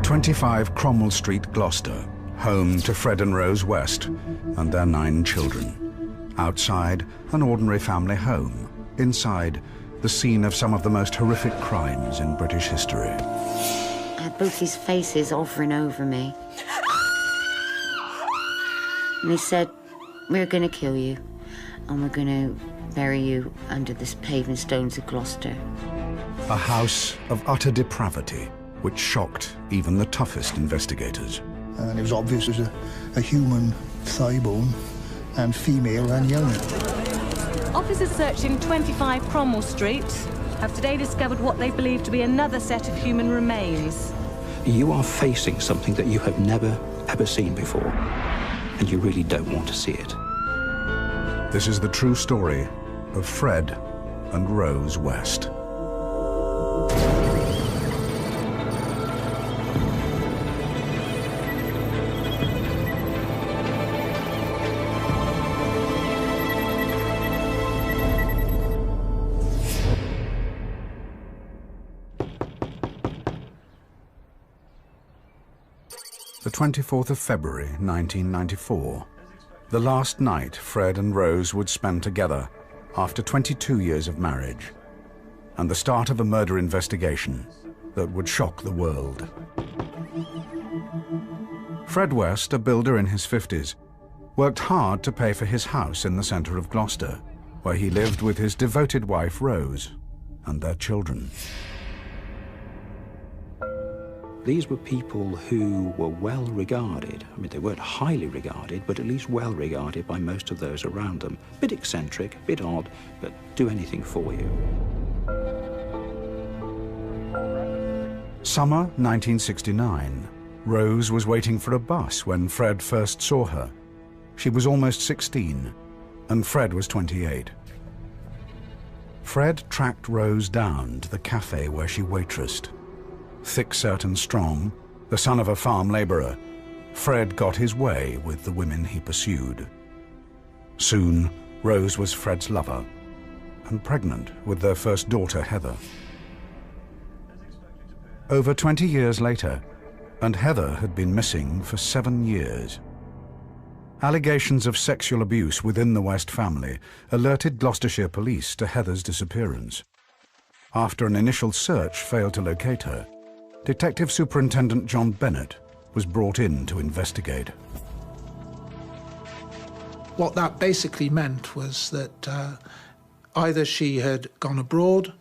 25 Cromwell Street, Gloucester, home to Fred and Rose West and their 9 children. Outside, an ordinary family home. Inside, the scene of some of the most horrific crimes in British history. I had both these faces hovering over me. And they said, "We're going to kill you, and we're going to bury you under the paving stones of Gloucester." A house of utter depravity, which shocked even the toughest investigators. And it was obvious it was a human thigh bone, and female and young. Officers searching 25 Cromwell Street have today discovered what they believe to be another set of human remains. You are facing something that you have never, ever seen before, and you really don't want to see it. This is the true story of Fred and Rose West. The 24th of February, 1994. The last night Fred and Rose would spend together after 22 years of marriage, and the start of a murder investigation that would shock the world. Fred West, a builder in his 50s, worked hard to pay for his house in the centre of Gloucester, where he lived with his devoted wife Rose and their children. These were people who were well regarded. I mean, they weren't highly regarded, but at least well regarded by most of those around them. Bit eccentric, bit odd, but do anything for you. Summer 1969. Rose was waiting for a bus when Fred first saw her. She was almost 16, and Fred was 28. Fred tracked Rose down to the cafe where she waitressed. Thick-set and strong, the son of a farm labourer, Fred got his way with the women he pursued. Soon, Rose was Fred's lover, and pregnant with their first daughter, Heather. Over 20 years later, and Heather had been missing for 7 years. Allegations of sexual abuse within the West family alerted Gloucestershire police to Heather's disappearance. After an initial search failed to locate her, Detective Superintendent John Bennett was brought in to investigate. What that basically meant was that either she had gone abroad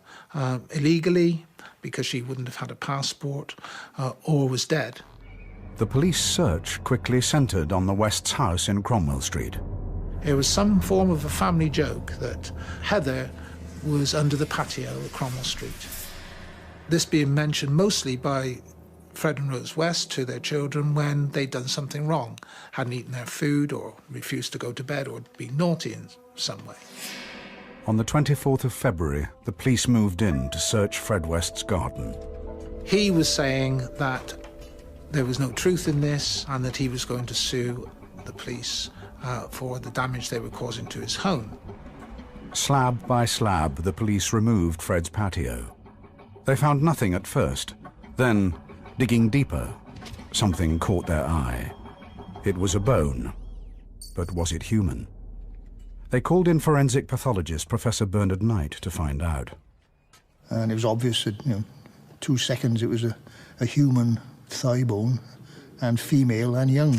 illegally because she wouldn't have had a passport, or was dead. The police search quickly centred on the West's house in Cromwell Street. It was some form of a family joke that Heather was under the patio at Cromwell Street. This being mentioned mostly by Fred and Rose West to their children when they'd done something wrong, hadn't eaten their food or refused to go to bed or been naughty in some way. On the 24th of February, the police moved in to search Fred West's garden. He was saying that there was no truth in this and that he was going to sue the police for the damage they were causing to his home. Slab by slab, the police removed Fred's patio. They found nothing at first. Then, digging deeper, something caught their eye. It was a bone, but was it human? They called in forensic pathologist Professor Bernard Knight to find out. And it was obvious that, 2 seconds it was a human thigh bone, and female and young.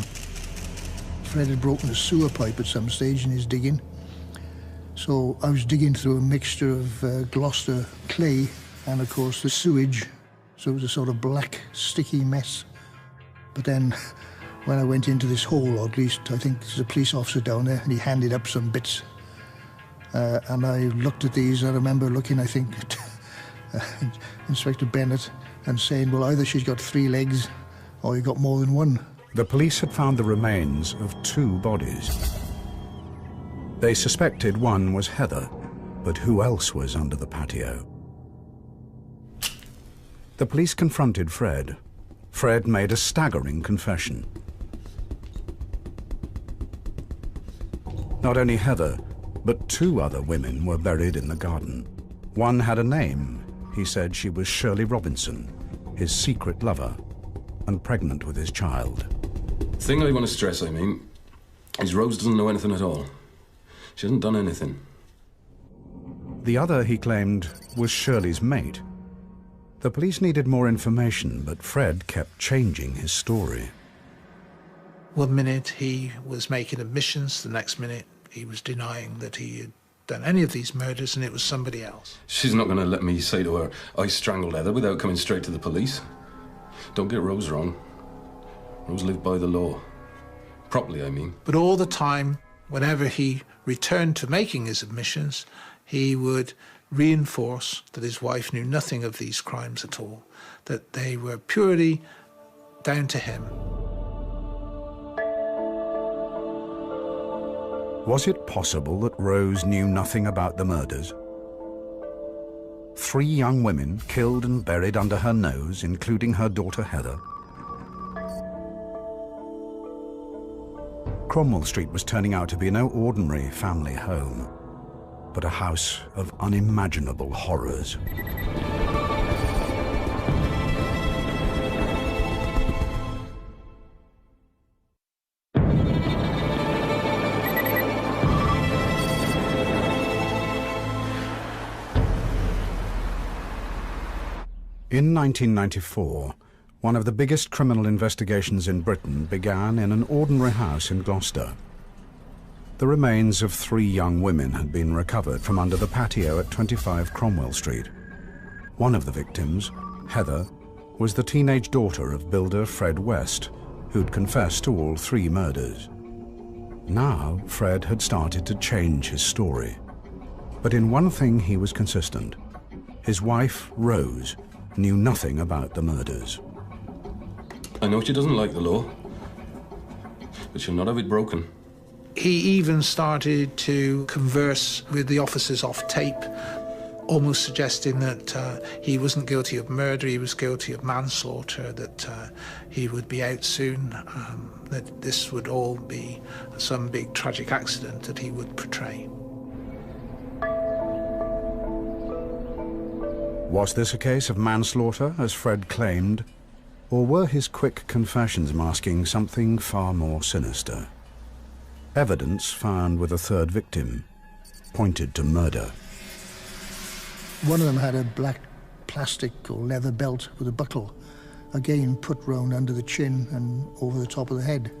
Fred had broken a sewer pipe at some stage in his digging. So I was digging through a mixture of Gloucester clay and, of course, the sewage. So it was a sort of black, sticky mess. But then, when I went into this hole, or at least I think there's a police officer down there, and he handed up some bits. And I looked at these. I remember looking, I think, at Inspector Bennett and saying, well, either she's got 3 legs or you've got more than one. The police had found the remains of 2 bodies. They suspected one was Heather, but who else was under the patio? The police confronted Fred. Fred made a staggering confession. Not only Heather, but 2 other women were buried in the garden. One had a name. He said she was Shirley Robinson, his secret lover, and pregnant with his child. The thing I want to stress, is Rose doesn't know anything at all. She hasn't done anything. The other, he claimed, was Shirley's mate. The police needed more information, but Fred kept changing his story. One minute he was making admissions, the next minute he was denying that he had done any of these murders and it was somebody else. She's not going to let me say to her, I strangled Heather without coming straight to the police. Don't get Rose wrong. Rose lived by the law. Properly, I mean. But all the time, whenever he returned to making his admissions, he would reinforce that his wife knew nothing of these crimes at all, that they were purely down to him. Was it possible that Rose knew nothing about the murders? 3 young women killed and buried under her nose, including her daughter Heather. Cromwell Street was turning out to be no ordinary family home, but a house of unimaginable horrors. In 1994, one of the biggest criminal investigations in Britain began in an ordinary house in Gloucester. The remains of 3 young women had been recovered from under the patio at 25 Cromwell Street. One of the victims, Heather, was the teenage daughter of builder Fred West, who'd confessed to all 3 murders. Now, Fred had started to change his story. But in one thing he was consistent. His wife, Rose, knew nothing about the murders. I know she doesn't like the law, but she'll not have it broken. He even started to converse with the officers off tape, almost suggesting that he wasn't guilty of murder, he was guilty of manslaughter, that he would be out soon, that this would all be some big tragic accident that he would portray. Was this a case of manslaughter, as Fred claimed, or were his quick confessions masking something far more sinister? Evidence found with a 3rd victim pointed to murder. One of them had a black plastic or leather belt with a buckle, again put round under the chin and over the top of the head.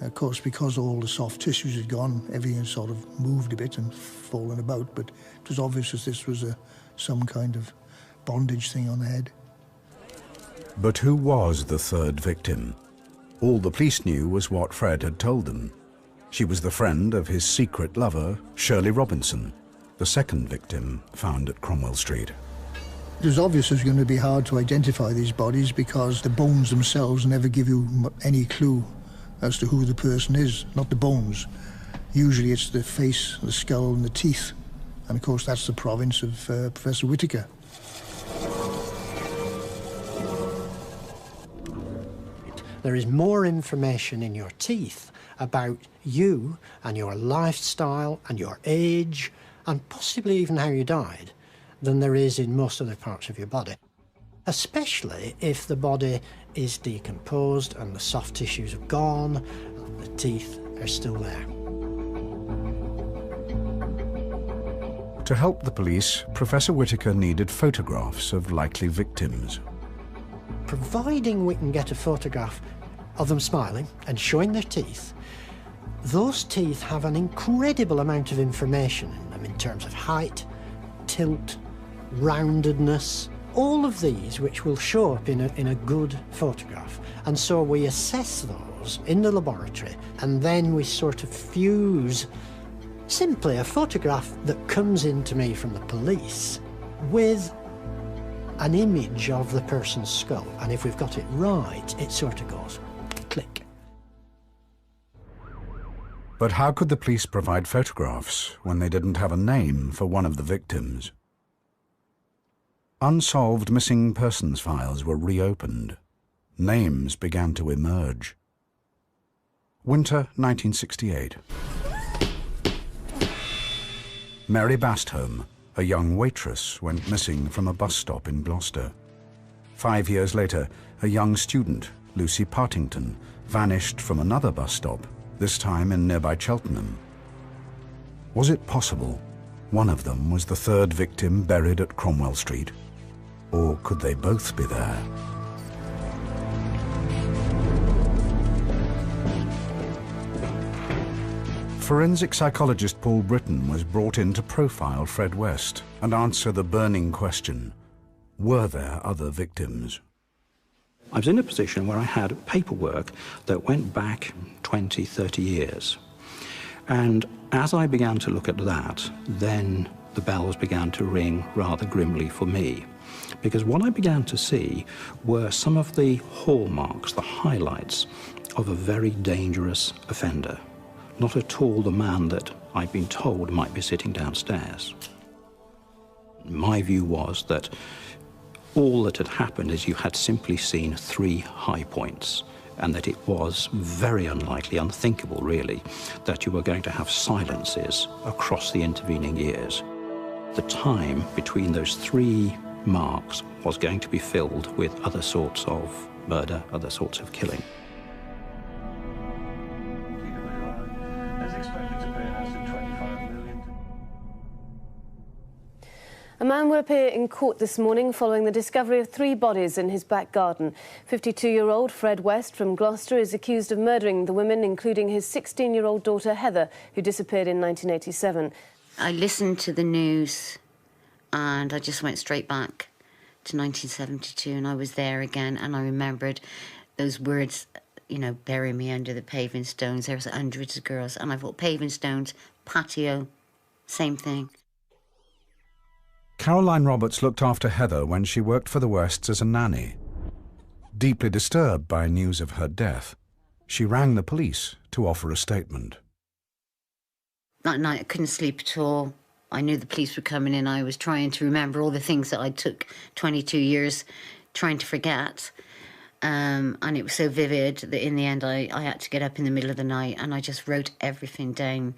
Of course, because all the soft tissues had gone, everything had sort of moved a bit and fallen about, but it was obvious that this was some kind of bondage thing on the head. But who was the 3rd victim? All the police knew was what Fred had told them. She was the friend of his secret lover, Shirley Robinson, the 2nd victim found at Cromwell Street. It was obvious it was going to be hard to identify these bodies because the bones themselves never give you any clue as to who the person is, not the bones. Usually it's the face, the skull and the teeth. And of course that's the province of Professor Whittaker. There is more information in your teeth about you and your lifestyle and your age and possibly even how you died than there is in most other parts of your body, especially if the body is decomposed and the soft tissues have gone and the teeth are still there. To help the police, Professor Whittaker needed photographs of likely victims. Providing we can get a photograph of them smiling and showing their teeth, those teeth have an incredible amount of information in them in terms of height, tilt, roundedness, all of these which will show up in a good photograph. And so we assess those in the laboratory and then we sort of fuse simply a photograph that comes into me from the police with an image of the person's skull. And if we've got it right, it sort of goes click. But how could the police provide photographs when they didn't have a name for one of the victims? Unsolved missing persons files were reopened. Names began to emerge. Winter 1968. Mary Bastholm, a young waitress, went missing from a bus stop in Gloucester. 5 years later, a young student, Lucy Partington, vanished from another bus stop, this time in nearby Cheltenham. Was it possible one of them was the third victim buried at Cromwell Street? Or could they both be there? Forensic psychologist Paul Britton was brought in to profile Fred West and answer the burning question: were there other victims? I was in a position where I had paperwork that went back 20, 30 years. And as I began to look at that, then the bells began to ring rather grimly for me. Because what I began to see were some of the hallmarks, the highlights of a very dangerous offender. Not at all the man that I'd been told might be sitting downstairs. My view was that all that had happened is you had simply seen 3 high points, and that it was very unlikely, unthinkable really, that you were going to have silences across the intervening years. The time between those 3 marks was going to be filled with other sorts of murder, other sorts of killing. A man will appear in court this morning following the discovery of 3 bodies in his back garden. 52-year-old Fred West from Gloucester is accused of murdering the women, including his 16-year-old daughter Heather, who disappeared in 1987. I listened to the news and I just went straight back to 1972, and I was there again, and I remembered those words, you know, bury me under the paving stones. There was hundreds of girls, and I thought paving stones, patio, same thing. Caroline Roberts looked after Heather when she worked for the Wests as a nanny. Deeply disturbed by news of her death, she rang the police to offer a statement. That night I couldn't sleep at all. I knew the police were coming in. I was trying to remember all the things that I took 22 years trying to forget. And it was so vivid that in the end I had to get up in the middle of the night and I just wrote everything down.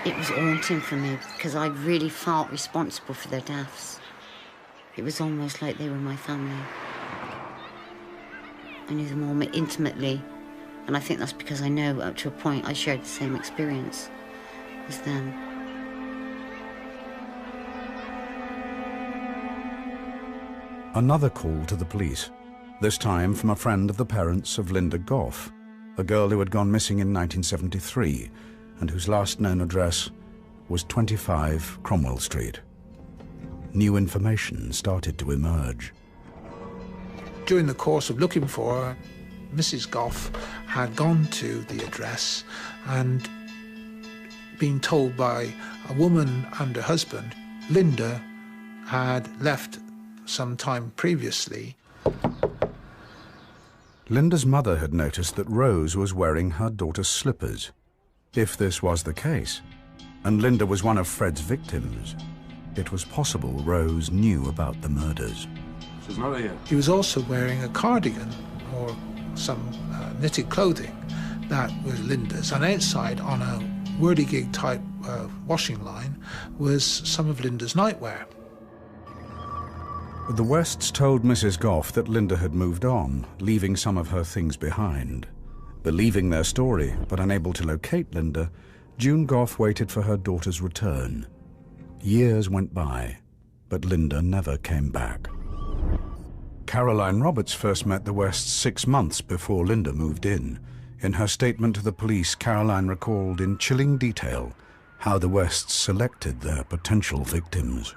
It was haunting for me because I really felt responsible for their deaths. It was almost like they were my family. I knew them all intimately, and I think that's because I know up to a point I shared the same experience as them. Another call to the police, this time from a friend of the parents of Linda Gough, a girl who had gone missing in 1973 and whose last known address was 25 Cromwell Street. New information started to emerge. During the course of looking for her, Mrs. Gough had gone to the address and been told by a woman and her husband, Linda had left some time previously. Linda's mother had noticed that Rose was wearing her daughter's slippers. If this was the case, and Linda was one of Fred's victims, it was possible Rose knew about the murders. She's not here. He was also wearing a cardigan or some knitted clothing that was Linda's, and outside on a whirligig type washing line was some of Linda's nightwear. The Wests told Mrs. Gough that Linda had moved on, leaving some of her things behind. Believing their story, but unable to locate Linda, June Gough waited for her daughter's return. Years went by, but Linda never came back. Caroline Roberts first met the Wests 6 months before Linda moved in. In her statement to the police, Caroline recalled in chilling detail how the Wests selected their potential victims.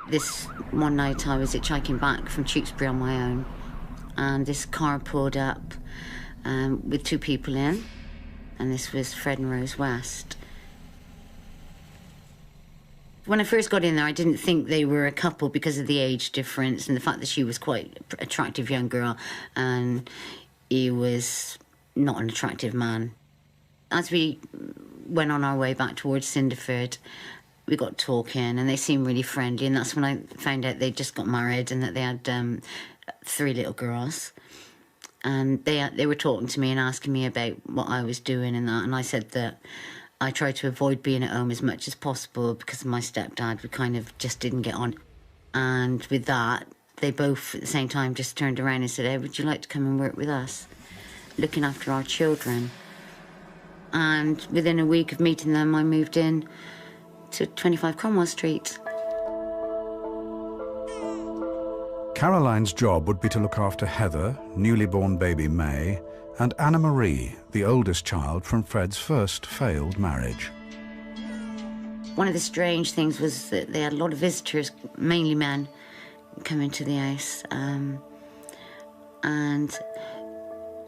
This one night I was hitchhiking back from Tewkesbury on my own, and this car pulled up with 2 people in, and this was Fred and Rose West. When I first got in there, I didn't think they were a couple because of the age difference and the fact that she was quite an attractive young girl and he was not an attractive man. As we went on our way back towards Cinderford, we got talking and they seemed really friendly, and that's when I found out they'd just got married and that they had 3 little girls. And they were talking to me and asking me about what I was doing and that, and I said that I tried to avoid being at home as much as possible because my stepdad, we kind of just didn't get on. And with that, they both at the same time just turned around and said, hey, would you like to come and work with us, looking after our children? And within a week of meeting them, I moved in to 25 Cromwell Street. Caroline's job would be to look after Heather, newly born baby May, and Anna Marie, the oldest child from Fred's first failed marriage. One of the strange things was that they had a lot of visitors, mainly men, come into the house. And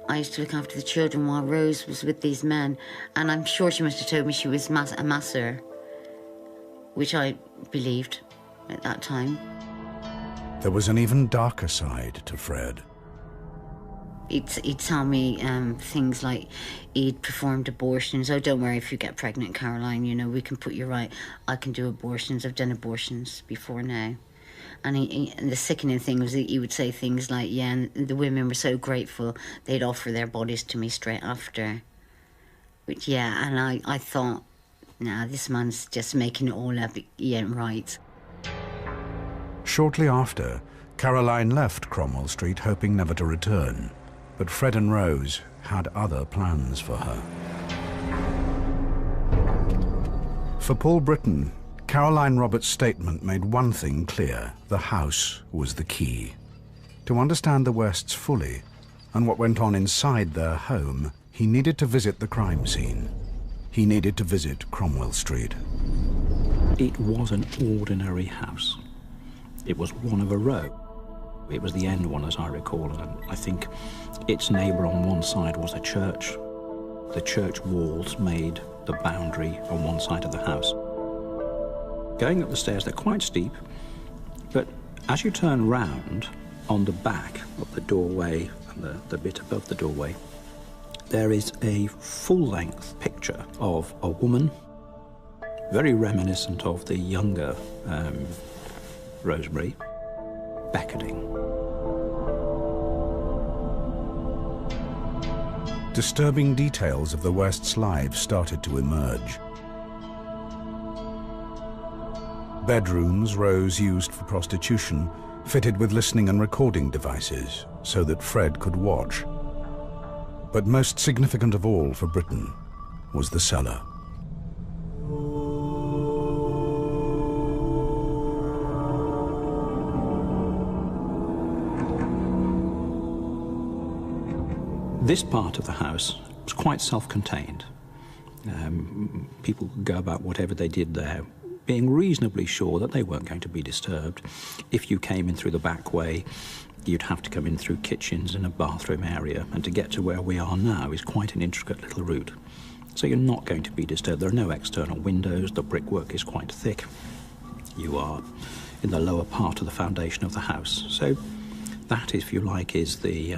I used to look after the children while Rose was with these men. And I'm sure she must have told me she was a masser, which I believed at that time. There was an even darker side to Fred. He'd tell me things like he'd performed abortions. Oh, don't worry if you get pregnant, Caroline, you know, we can put you right. I can do abortions. I've done abortions before now. And, and the sickening thing was that he would say things like, yeah, and the women were so grateful they'd offer their bodies to me straight after. Which, yeah, and I thought, nah, this man's just making it all up. He ain't right. Shortly after, Caroline left Cromwell Street hoping never to return. But Fred and Rose had other plans for her. For Paul Britton, Caroline Roberts' statement made one thing clear: the house was the key. To understand the Wests fully and what went on inside their home, he needed to visit the crime scene. He needed to visit Cromwell Street. It was an ordinary house. It was one of a row. It was the end one, as I recall, and I think its neighbour on one side was a church. The church walls made the boundary on one side of the house. Going up the stairs, they're quite steep, but as you turn round on the back of the doorway and the bit above the doorway, there is a full-length picture of a woman, very reminiscent of the younger Rosemary, beckoning. Disturbing details of the Wests' lives started to emerge. Bedrooms Rose used for prostitution, fitted with listening and recording devices so that Fred could watch. But most significant of all for Britton was the cellar. This part of the house was quite self-contained. People could go about whatever they did there, being reasonably sure that they weren't going to be disturbed. If you came in through the back way, you'd have to come in through kitchens and a bathroom area, and to get to where we are now is quite an intricate little route. So you're not going to be disturbed. There are no external windows, the brickwork is quite thick. You are in the lower part of the foundation of the house. So that, if you like, is the...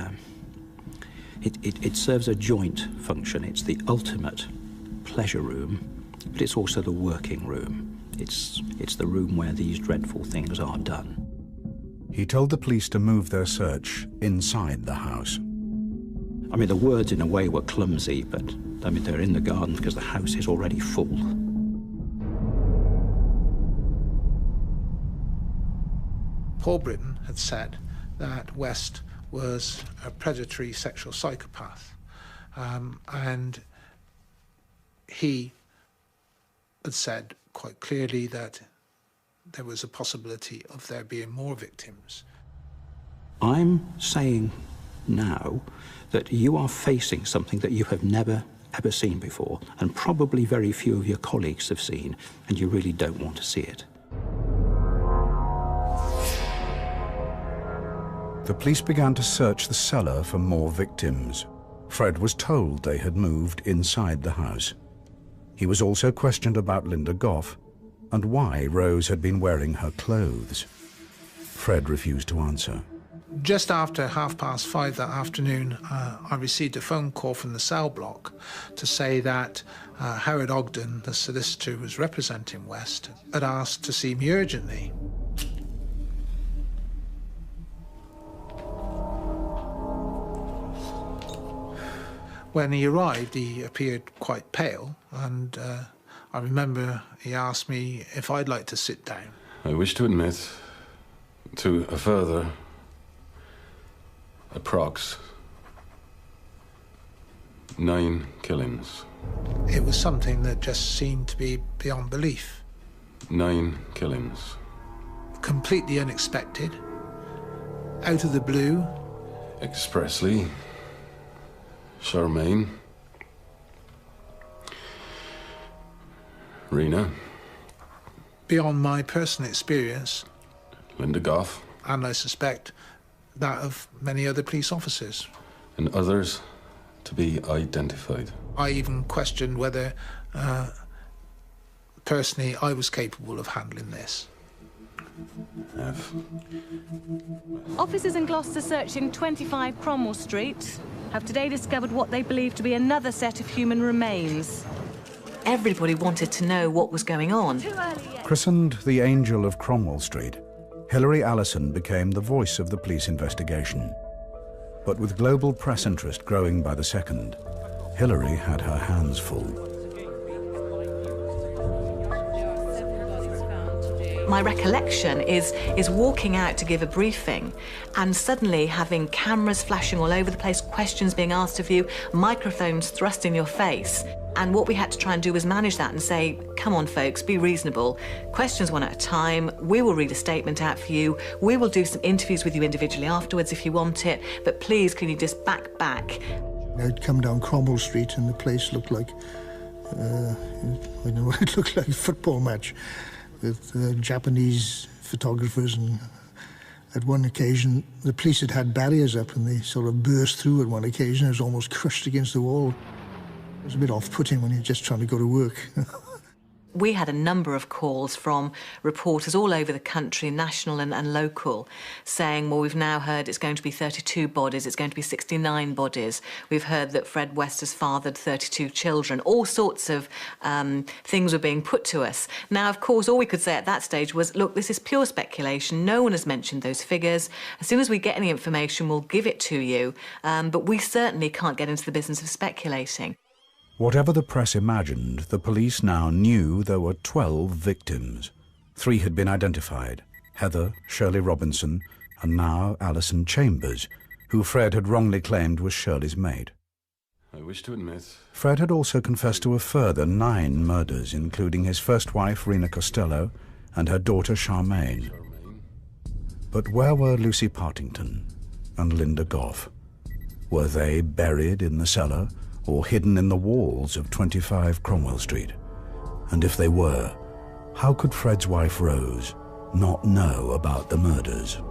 It serves a joint function. It's the ultimate pleasure room, but it's also the working room. It's the room where these dreadful things are done. He told the police to move their search inside the house. I mean, the words in a way were clumsy, but I mean, they're in the garden because the house is already full. Paul Britton had said that West was a predatory sexual psychopath, and he had said quite clearly that there was a possibility of there being more victims. I'm saying now that you are facing something that you have never, ever seen before, and probably very few of your colleagues have seen, and you really don't want to see it. The police began to search the cellar for more victims. Fred was told they had moved inside the house. He was also questioned about Linda Goff and why Rose had been wearing her clothes. Fred refused to answer. Just after 5:30 that afternoon, I received a phone call from the cell block to say that Howard Ogden, the solicitor who was representing West, had asked to see me urgently. When he arrived, he appeared quite pale, and I remember he asked me if I'd like to sit down. I wish to admit to a further approx 9 killings. It was something that just seemed to be beyond belief. 9 killings. Completely unexpected, out of the blue. Expressly, Charmaine, Rena, Beyond my personal experience, Linda Goff, and I suspect that of many other police officers. and others to be identified. I even questioned whether, personally, I was capable of handling this. F. Officers in Gloucester searching 25 Cromwell Street have today discovered what they believe to be another set of human remains. Everybody wanted to know what was going on. Christened the Angel of Cromwell Street, Hilary Allison became the voice of the police investigation. But with global press interest growing by the second, Hilary had her hands full. My recollection is walking out to give a briefing and suddenly having cameras flashing all over the place, questions being asked of you, microphones thrust in your face. And what we had to try and do was manage that and say, come on, folks, be reasonable. Questions one at a time. We will read a statement out for you. We will do some interviews with you individually afterwards if you want it. But please, can you just back? I'd come down Cromwell Street and the place looked like, I don't know, it looked like a football match with Japanese photographers, and at one occasion the police had barriers up and they sort of burst through at one occasion. I was almost crushed against the wall. It was a bit off-putting when you're just trying to go to work. We had a number of calls from reporters all over the country, national and local, saying, well, we've now heard it's going to be 32 bodies, it's going to be 69 bodies. We've heard that Fred West has fathered 32 children. All sorts of things were being put to us. Now, of course, all we could say at that stage was, look, this is pure speculation. No one has mentioned those figures. As soon as we get any information, we'll give it to you. But we certainly can't get into the business of speculating. Whatever the press imagined, the police now knew there were 12 victims. 3 had been identified: Heather, Shirley Robinson, and now Alison Chambers, who Fred had wrongly claimed was Shirley's mate. I wish to admit. Fred had also confessed to a further 9 murders, including his first wife, Rena Costello, and her daughter, Charmaine. But where were Lucy Partington and Linda Goff? Were they buried in the cellar or hidden in the walls of 25 Cromwell Street? And if they were, how could Fred's wife Rose not know about the murders?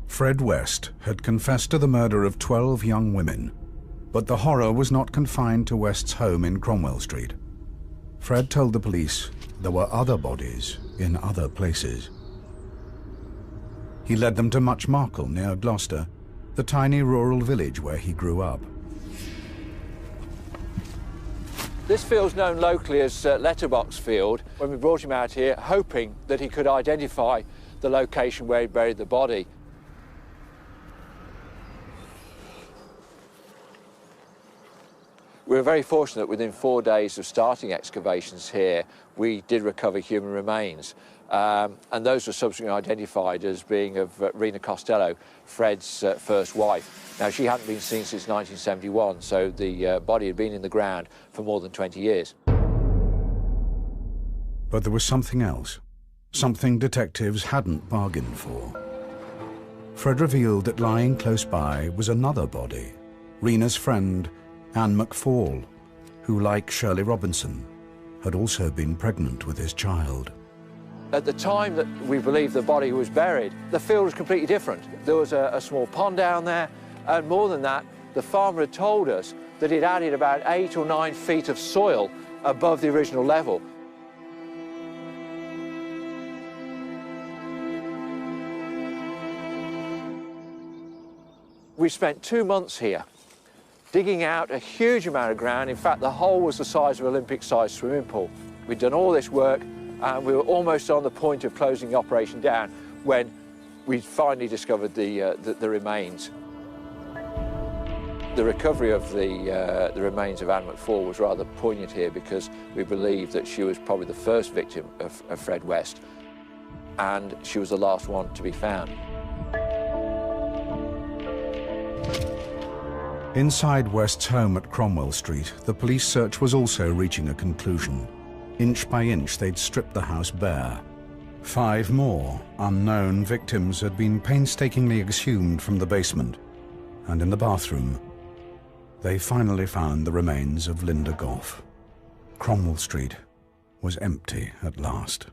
Fred West had confessed to the murder of 12 young women, but the horror was not confined to West's home in Cromwell Street. Fred told the police there were other bodies in other places. He led them to Muchmarcle near Gloucester, the tiny rural village where he grew up. This field's known locally as Letterbox Field. When we brought him out here, hoping that he could identify the location where he buried the body. We were very fortunate within 4 days of starting excavations here, we did recover human remains. And those were subsequently identified as being of Rena Costello, Fred's first wife. Now, she hadn't been seen since 1971, so the body had been in the ground for more than 20 years. But there was something else, something detectives hadn't bargained for. Fred revealed that lying close by was another body, Rena's friend, Anne McFall, who, like Shirley Robinson, had also been pregnant with his child. At the time that we believe the body was buried, the field was completely different. There was a small pond down there, and more than that, the farmer had told us that he'd added about 8 or 9 feet of soil above the original level. We spent 2 months here, digging out a huge amount of ground. In fact, the hole was the size of an Olympic-sized swimming pool. We'd done all this work, and we were almost on the point of closing the operation down when we finally discovered the remains. The recovery of the remains of Anne McFall was rather poignant here because we believe that she was probably the first victim of Fred West, and she was the last one to be found. Inside West's home at Cromwell Street, the police search was also reaching a conclusion. Inch by inch, they'd stripped the house bare. 5 more unknown victims had been painstakingly exhumed from the basement, and in the bathroom, they finally found the remains of Linda Gough. Cromwell Street was empty at last.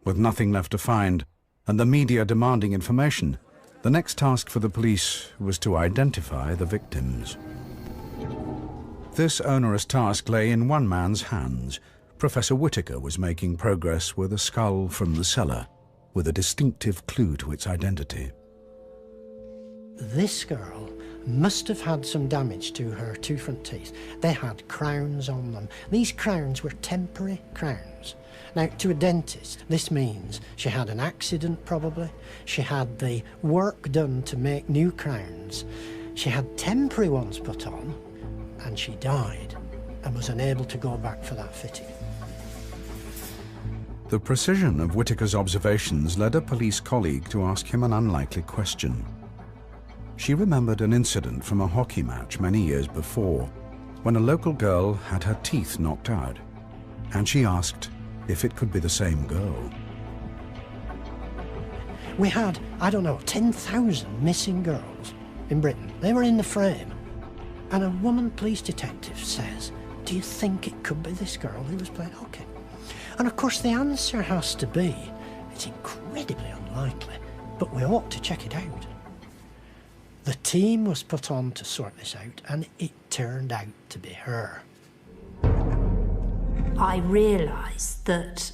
With nothing left to find, and the media demanding information, the next task for the police was to identify the victims. This onerous task lay in one man's hands. Professor Whittaker was making progress with a skull from the cellar, with a distinctive clue to its identity. This girl must have had some damage to her 2 front teeth. They had crowns on them. These crowns were temporary crowns. Now, to a dentist, this means she had an accident, probably. She had the work done to make new crowns. She had temporary ones put on, and she died and was unable to go back for that fitting. The precision of Whittaker's observations led a police colleague to ask him an unlikely question. She remembered an incident from a hockey match many years before, when a local girl had her teeth knocked out, and she asked if it could be the same girl. We had, I don't know, 10,000 missing girls in Britain. They were in the frame. And a woman police detective says, do you think it could be this girl who was playing hockey? And of course the answer has to be, it's incredibly unlikely, but we ought to check it out. The team was put on to sort this out, and it turned out to be her. I realised that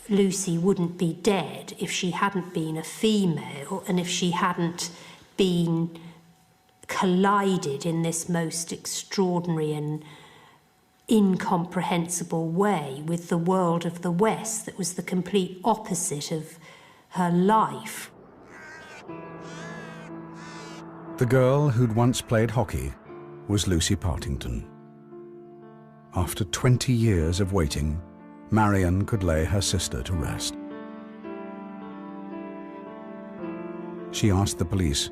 Lucy wouldn't be dead if she hadn't been a female and if she hadn't been collided in this most extraordinary and incomprehensible way with the world of the West that was the complete opposite of her life. The girl who'd once played hockey was Lucy Partington. After 20 years of waiting, Marion could lay her sister to rest. She asked the police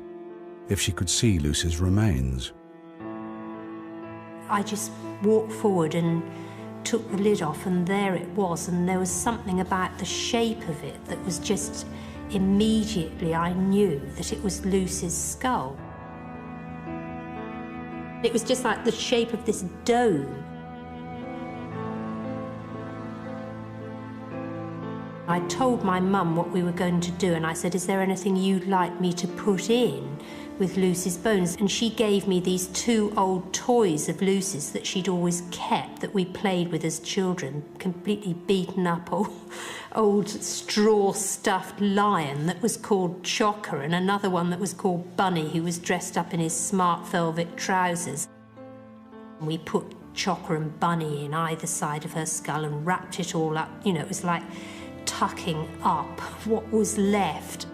if she could see Lucy's remains. I just walked forward and took the lid off, and there it was, and there was something about the shape of it that was just immediately I knew that it was Lucy's skull. It was just like the shape of this dome. I told my mum what we were going to do, and I said, is there anything you'd like me to put in with Lucy's bones? And she gave me these 2 old toys of Lucy's that she'd always kept, that we played with as children, completely beaten up old straw-stuffed lion that was called Chocker, and another one that was called Bunny, who was dressed up in his smart velvet trousers. We put Chocker and Bunny in either side of her skull and wrapped it all up. You know, it was like tucking up what was left.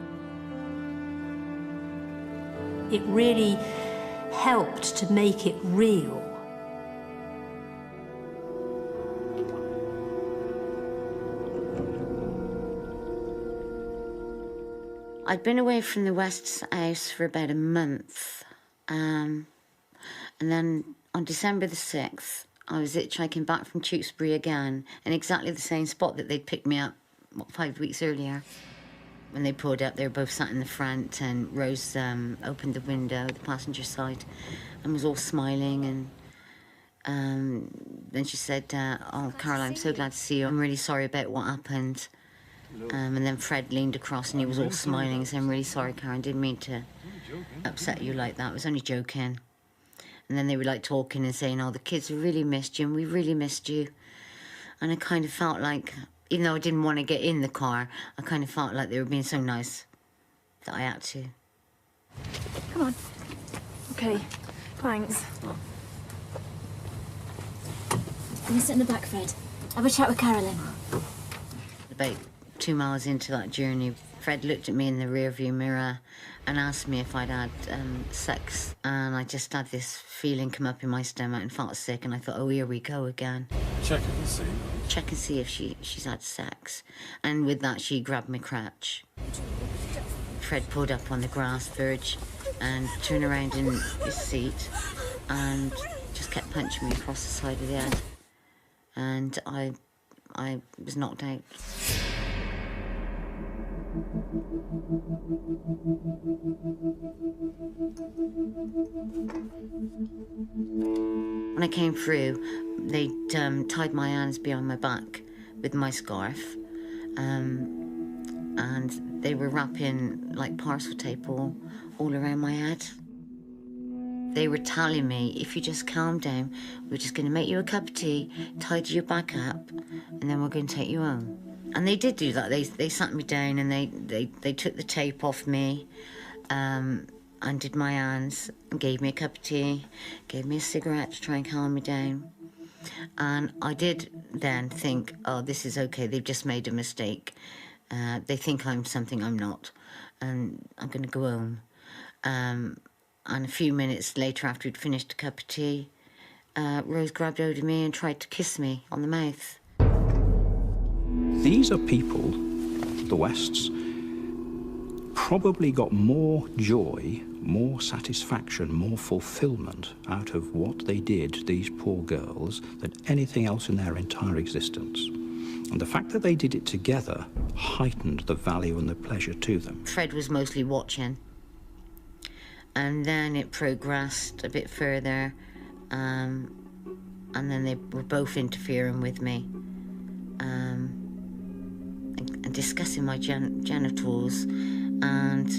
It really helped to make it real. I'd been away from the West's house for about a month. And then on December the 6th, I was hitchhiking back from Tewkesbury again, in exactly the same spot that they'd picked me up 5 weeks earlier. When they pulled up, they were both sat in the front, and Rose opened the window, the passenger side, and was all smiling. And then she said, oh, Carol, I'm so glad to see you. I'm really sorry about what happened. And then Fred leaned across, and he was all smiling and saying, I'm really sorry, Karen, didn't mean to upset you like that. I was only joking. And then they were like talking and saying, oh, the kids have really missed you, and we really missed you. And I kind of felt like, even though I didn't want to get in the car, I kind of felt like they were being so nice that I had to. Come on. Okay, thanks. Can you sit in the back, Fred? Have a chat with Carolyn. About 2 miles into that journey, Fred looked at me in the rearview mirror and asked me if I'd had sex. And I just had this feeling come up in my stomach and felt sick, and I thought, oh, here we go again. Check and see. Check and see if she's had sex. And with that, she grabbed my crutch. Fred pulled up on the grass verge and turned around in his seat and just kept punching me across the side of the head. And I was knocked out. When I came through, they'd tied my hands behind my back with my scarf, and they were wrapping like parcel tape all around my head. They were telling me, if you just calm down, we're just going to make you a cup of tea, tidy your back up, and then we're going to take you home. And they did do that. They sat me down and they took the tape off me, undid my hands, and gave me a cup of tea, gave me a cigarette to try and calm me down. And I did then think, oh, this is okay, they've just made a mistake. They think I'm something I'm not, and I'm going to go home. And a few minutes later, after we'd finished a cup of tea, Rose grabbed hold of me and tried to kiss me on the mouth. These are people, the Wests, probably got more joy, more satisfaction, more fulfillment out of what they did, these poor girls, than anything else in their entire existence. And the fact that they did it together heightened the value and the pleasure to them. Fred was mostly watching. And then it progressed a bit further, and then they were both interfering with me, and discussing my genitals. And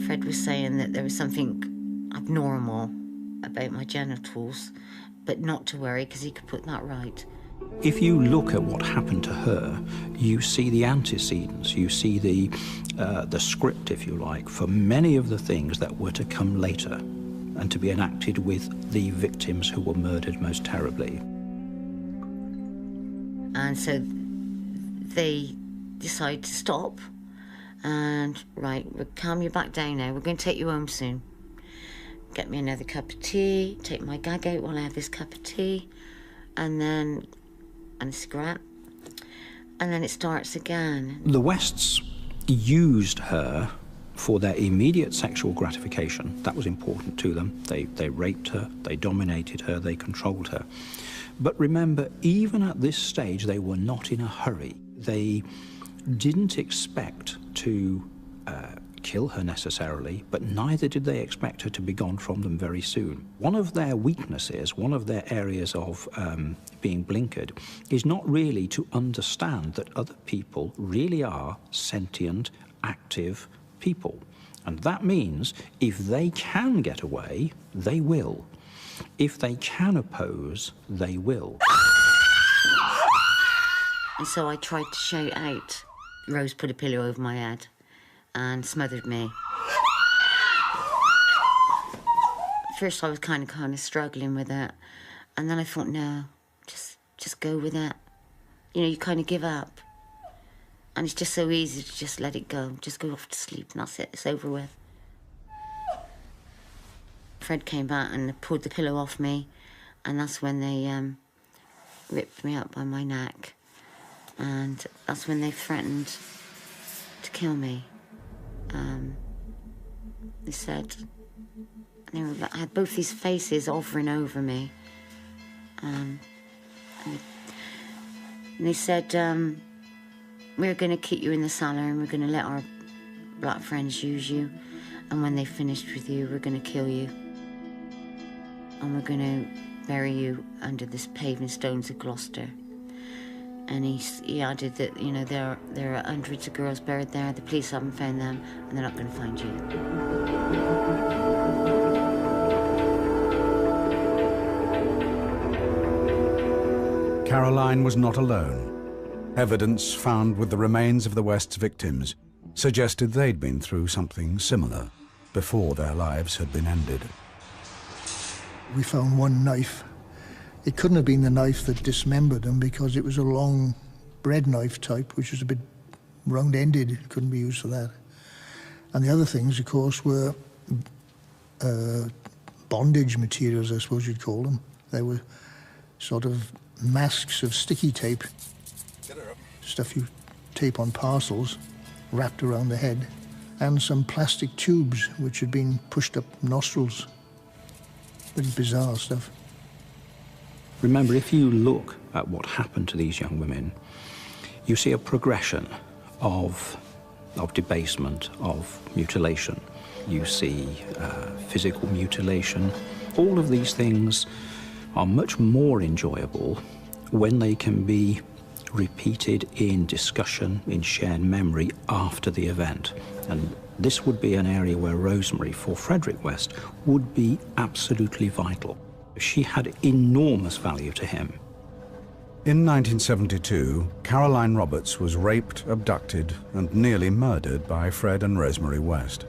Fred was saying that there was something abnormal about my genitals, but not to worry, because he could put that right. If you look at what happened to her, you see the antecedents, you see the script, if you like, for many of the things that were to come later and to be enacted with the victims who were murdered most terribly. And so they decided to stop and, right, we'll calm you back down now, we're going to take you home soon. Get me another cup of tea, take my gag out while I have this cup of tea, and a cigarette, and then it starts again. The Wests used her for their immediate sexual gratification. That was important to them. They raped her, they dominated her, they controlled her. But remember, even at this stage, they were not in a hurry. They didn't expect to kill her necessarily, but neither did they expect her to be gone from them very soon. One of their weaknesses, one of their areas of being blinkered, is not really to understand that other people really are sentient, active people. And that means if they can get away, they will. If they can oppose, they will. And so I tried to shout out. Rose put a pillow over my head and smothered me. First I was kind of struggling with it, and then I thought, no, just go with it. You know, you kind of give up. And it's just so easy to just let it go, just go off to sleep, and that's it, it's over with. Fred came back and pulled the pillow off me, and that's when they ripped me up by my neck, and that's when they threatened to kill me. They said, I had both these faces hovering over me, and they said, we're going to keep you in the cellar and we're going to let our black friends use you, and when they've finished with you, we're going to kill you, and we're going to bury you under the paving stones of Gloucester. And he added that, you know, there are hundreds of girls buried there, the police haven't found them, and they're not going to find you. Caroline was not alone. Evidence found with the remains of the West's victims suggested they'd been through something similar before their lives had been ended. We found one knife. It couldn't have been the knife that dismembered them because it was a long bread knife type, which was a bit round-ended. It couldn't be used for that. And the other things, of course, were bondage materials, I suppose you'd call them. They were sort of masks of sticky tape, stuff you tape on parcels, wrapped around the head, and some plastic tubes which had been pushed up nostrils. Pretty bizarre stuff. Remember, if you look at what happened to these young women, you see a progression of debasement, of mutilation. You see physical mutilation. All of these things are much more enjoyable when they can be repeated in discussion, in shared memory after the event. And this would be an area where Rosemary, for Frederick West, would be absolutely vital. She had enormous value to him. In 1972, Caroline Roberts was raped, abducted, and nearly murdered by Fred and Rosemary West.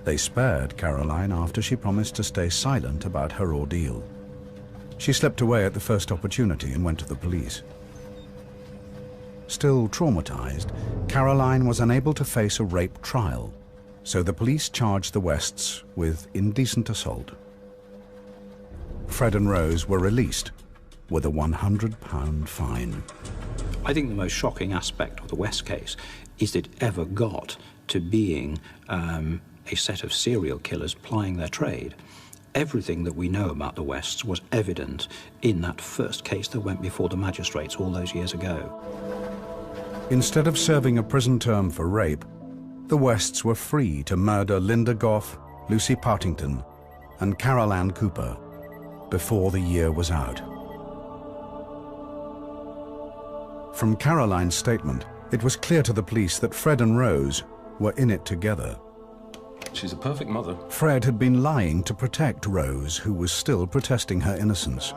They spared Caroline after she promised to stay silent about her ordeal. She slipped away at the first opportunity and went to the police. Still traumatized, Caroline was unable to face a rape trial, so the police charged the Wests with indecent assault. Fred and Rose were released with a £100 fine. I think the most shocking aspect of the West case is that it ever got to being a set of serial killers plying their trade. Everything that we know about the Wests was evident in that first case that went before the magistrates all those years ago. Instead of serving a prison term for rape, the Wests were free to murder Linda Goff, Lucy Partington, and Carol Ann Cooper before the year was out. From Caroline's statement, it was clear to the police that Fred and Rose were in it together. She's a perfect mother. Fred had been lying to protect Rose, who was still protesting her innocence.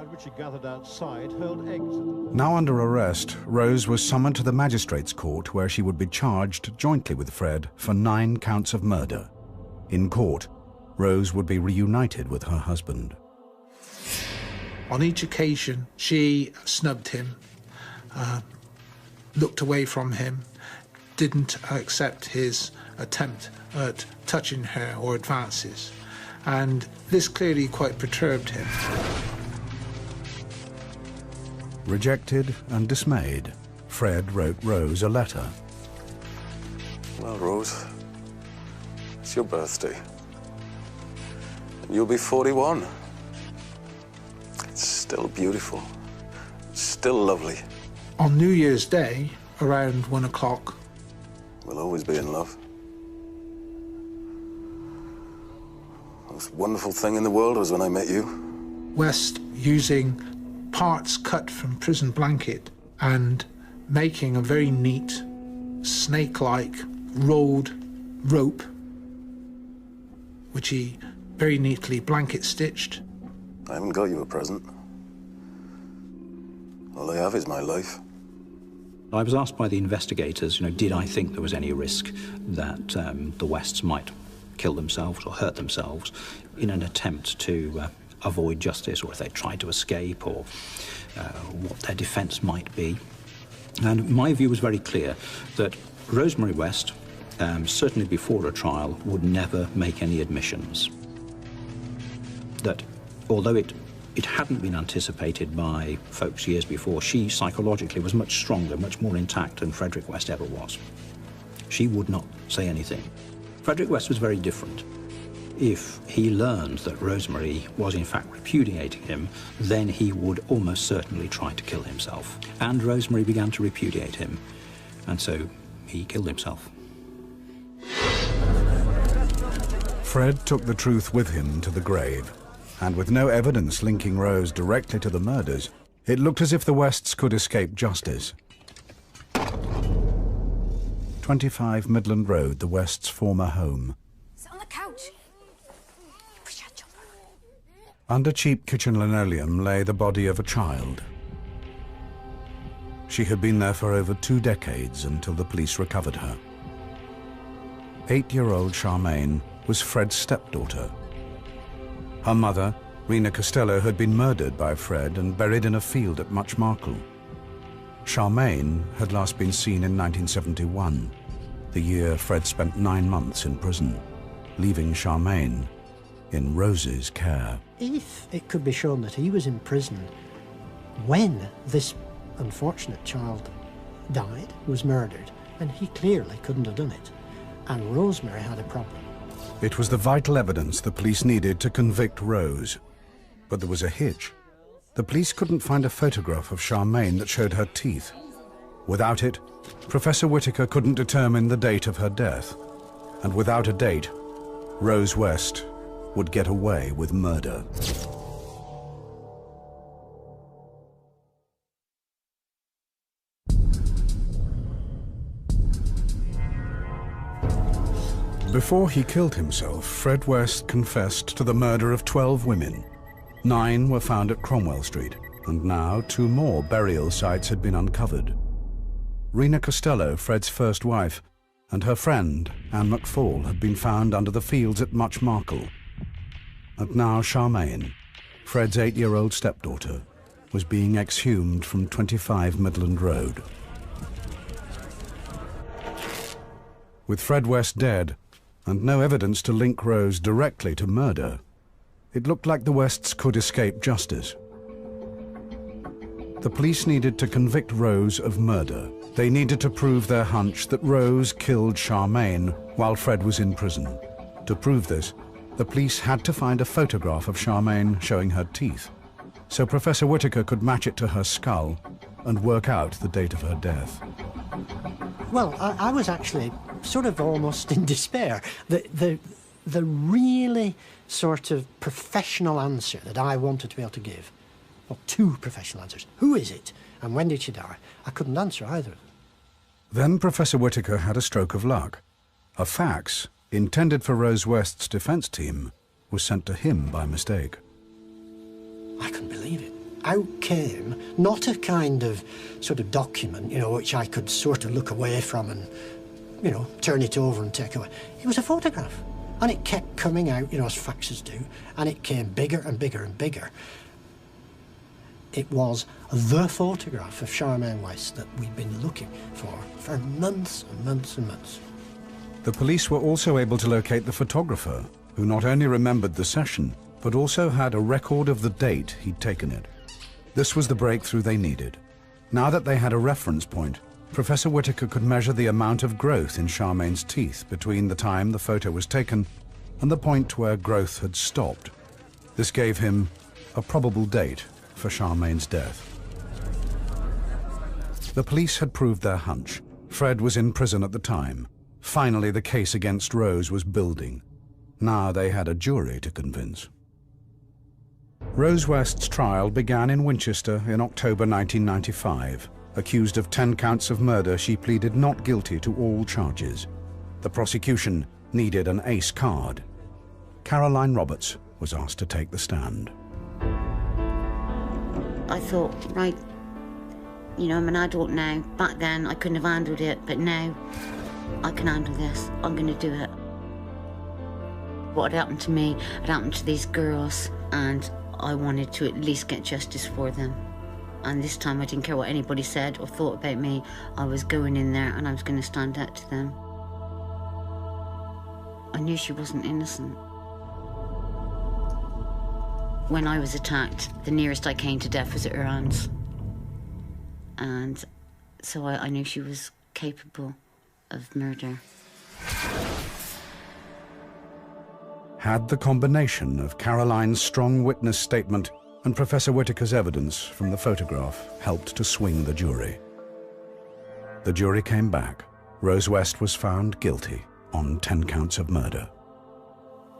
Now under arrest, Rose was summoned to the magistrates' court, where she would be charged jointly with Fred for 9 counts of murder. In court, Rose would be reunited with her husband. On each occasion, she snubbed him, looked away from him, didn't accept his attempt at touching her or advances, and this clearly quite perturbed him. Rejected and dismayed, Fred wrote Rose a letter. Well, Rose, it's your birthday, and you'll be 41. It's still beautiful, it's still lovely. On New Year's Day, around 1 o'clock, we'll always be in love. The most wonderful thing in the world was when I met you. West, using parts cut from prison blanket and making a very neat, snake-like rolled rope, which he very neatly blanket stitched. I haven't got you a present. All I have is my life. I was asked by the investigators, did I think there was any risk that the Wests might kill themselves or hurt themselves in an attempt to avoid justice, or if they tried to escape, or what their defence might be. And my view was very clear that Rosemary West, certainly before a trial, would never make any admissions. That although it hadn't been anticipated by folks years before, she psychologically was much stronger, much more intact than Frederick West ever was. She would not say anything. Frederick West was very different. If he learned that Rosemary was in fact repudiating him, then he would almost certainly try to kill himself. And Rosemary began to repudiate him, and so he killed himself. Fred took the truth with him to the grave, and with no evidence linking Rose directly to the murders, it looked as if the Wests could escape justice. 25 Midland Road, the Wests' former home. Sit on the couch. Under cheap kitchen linoleum lay the body of a child. She had been there for over 2 decades until the police recovered her. 8-year-old Charmaine was Fred's stepdaughter. Her mother, Rena Costello, had been murdered by Fred and buried in a field at Much Marcle. Charmaine had last been seen in 1971, the year Fred spent 9 months in prison, leaving Charmaine in Rose's care. If it could be shown that he was in prison when this unfortunate child died, was murdered, then he clearly couldn't have done it. And Rosemary had a problem. It was the vital evidence the police needed to convict Rose. But there was a hitch. The police couldn't find a photograph of Charmaine that showed her teeth. Without it, Professor Whittaker couldn't determine the date of her death. And without a date, Rose West would get away with murder. Before he killed himself, Fred West confessed to the murder of 12 women. 9 were found at Cromwell Street, and now 2 more burial sites had been uncovered. Rena Costello, Fred's first wife, and her friend, Anne McFall, had been found under the fields at Much Marcle. And now Charmaine, Fred's 8-year-old stepdaughter, was being exhumed from 25 Midland Road. With Fred West dead, and no evidence to link Rose directly to murder, it looked like the Wests could escape justice. The police needed to convict Rose of murder. They needed to prove their hunch that Rose killed Charmaine while Fred was in prison. To prove this, the police had to find a photograph of Charmaine showing her teeth, so Professor Whittaker could match it to her skull and work out the date of her death. Well, I was actually sort of almost in despair. The really sort of professional answer that I wanted to be able to give, well, 2 professional answers. Who is it? And when did she die? I couldn't answer either. Then Professor Whittaker had a stroke of luck. A fax, intended for Rose West's defense team, was sent to him by mistake. I couldn't believe it. Out came not a kind of sort of document, which I could sort of look away from and, turn it over and take away. It was a photograph. And it kept coming out, as faxes do, and it came bigger and bigger and bigger. It was the photograph of Charmaine West that we'd been looking for months and months and months. The police were also able to locate the photographer, who not only remembered the session, but also had a record of the date he'd taken it. This was the breakthrough they needed. Now that they had a reference point, Professor Whittaker could measure the amount of growth in Charmaine's teeth between the time the photo was taken and the point where growth had stopped. This gave him a probable date for Charmaine's death. The police had proved their hunch. Fred was in prison at the time. Finally, the case against Rose was building. Now they had a jury to convince. Rose West's trial began in Winchester in October 1995. Accused of 10 counts of murder, she pleaded not guilty to all charges. The prosecution needed an ace card. Caroline Roberts was asked to take the stand. I thought, right, I'm an adult now. Back then, I couldn't have handled it, but now I can handle this. I'm going to do it. What had happened to me had happened to these girls, and I wanted to at least get justice for them. And this time I didn't care what anybody said or thought about me. I was going in there and I was going to stand up to them. I knew she wasn't innocent. When I was attacked, the nearest I came to death was at her hands. And so I knew she was capable of murder. Had the combination of Caroline's strong witness statement and Professor Whittaker's evidence from the photograph helped to swing the jury? The jury came back. Rose West was found guilty on 10 counts of murder.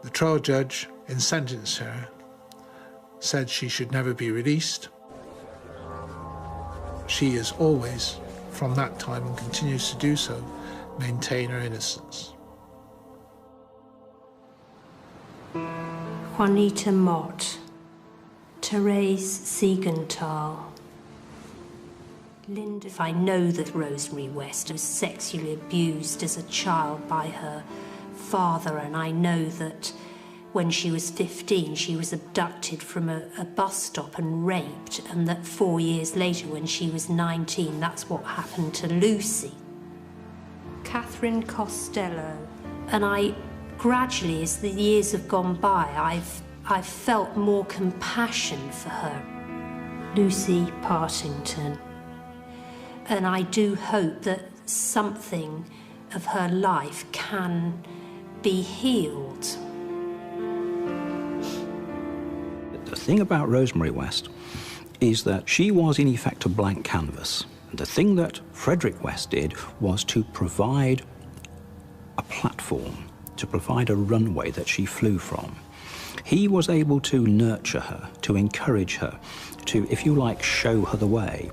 The trial judge, in sentencing her, said she should never be released. She has always, from that time and continues to do so, maintained her innocence. Juanita Mott, Therese Siegenthal. Linda, if I know that Rosemary West was sexually abused as a child by her father, and I know that when she was 15, she was abducted from a bus stop and raped, and that 4 years later, when she was 19, that's what happened to Lucy. Catherine Costello. And I gradually, as the years have gone by, I've felt more compassion for her. Lucy Partington. And I do hope that something of her life can be healed. The thing about Rosemary West is that she was in effect a blank canvas. And the thing that Frederick West did was to provide a platform, to provide a runway that she flew from. He was able to nurture her, to encourage her, to, if you like, show her the way.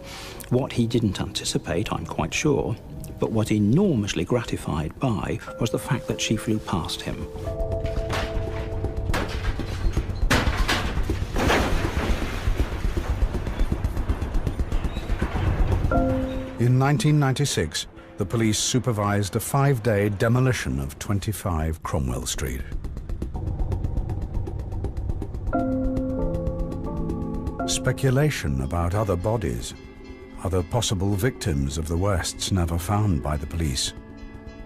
What he didn't anticipate, I'm quite sure, but was enormously gratified by was the fact that she flew past him. In 1996, the police supervised a 5-day demolition of 25 Cromwell Street. Speculation about other bodies, other possible victims of the Wests never found by the police,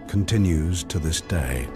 continues to this day.